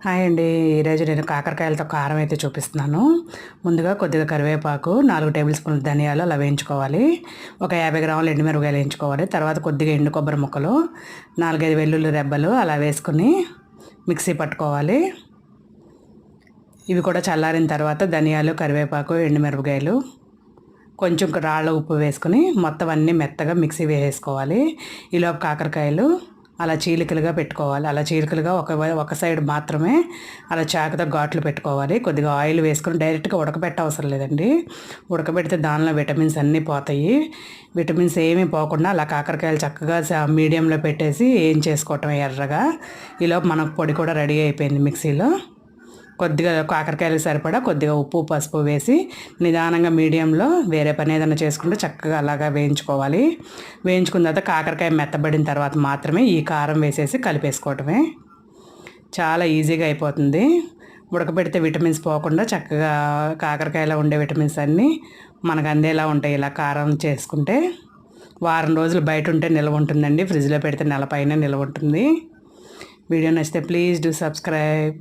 Hi అండి. ఈరోజు నేను కాకరకాయలతో కారం అయితే చూపిస్తున్నాను. ముందుగా కొద్దిగా కరివేపాకు, 4 టేబుల్ స్పూన్ల ధనియాలు అలా వేయించుకోవాలి. ఒక 50 గ్రాముల ఎండుమిరపకాయలు వేయించుకోవాలి. తర్వాత కొద్దిగా ఎండు కొబ్బరి ముక్కలు, 4, 5 వెల్లుల్లి రెబ్బలు అలా వేసుకుని మిక్సీ పట్టుకోవాలి. ఇవి కూడా చల్లారిన తర్వాత ధనియాలు, కరివేపాకు, ఎండుమిరపకాయలు, కొంచెం రాళ్ళ ఉప్పు వేసుకుని మొత్తం అన్నీ మెత్తగా మిక్సీ వేసేసుకోవాలి. ఈలోపు కాకరకాయలు అలా చీలికలుగా పెట్టుకోవాలి. అలా చీలికలుగా ఒక సైడ్ మాత్రమే అలా చాకుతో ఘాట్లు పెట్టుకోవాలి. కొద్దిగా ఆయిల్ వేసుకొని డైరెక్ట్గా ఉడకబెట్ట అవసరం లేదండి. ఉడకబెడితే దానిలో విటమిన్స్ అన్నీ పోతాయి. విటమిన్స్ ఏమీ పోకుండా అలా కాకరకాయలు చక్కగా మీడియంలో పెట్టేసి ఏం చేసుకోవటం ఎర్రగా. ఈలోపు మనకు పొడి కూడా రెడీ అయిపోయింది. మిక్సీలో కొద్దిగా కాకరకాయలకు సరిపడా కొద్దిగా ఉప్పు, పసుపు వేసి నిదానంగా మీడియంలో వేరే పని ఏదైనా చేసుకుంటే చక్కగా అలాగా వేయించుకోవాలి. వేయించుకున్న తర్వాత కాకరకాయ మెత్తబడిన తర్వాత మాత్రమే ఈ కారం వేసేసి కలిపేసుకోవటమే. చాలా ఈజీగా అయిపోతుంది. ఉడకబెడితే విటమిన్స్ పోకుండా చక్కగా కాకరకాయలో ఉండే విటమిన్స్ అన్నీ మనకు అందేలా ఉంటాయి. ఇలా కారం చేసుకుంటే వారం రోజులు బయట ఉంటే నిల్వ ఉంటుందండి. ఫ్రిడ్జ్లో పెడితే నెల పైన నిల్వ ఉంటుంది. వీడియో నచ్చితే ప్లీజ్ డూ సబ్స్క్రైబ్.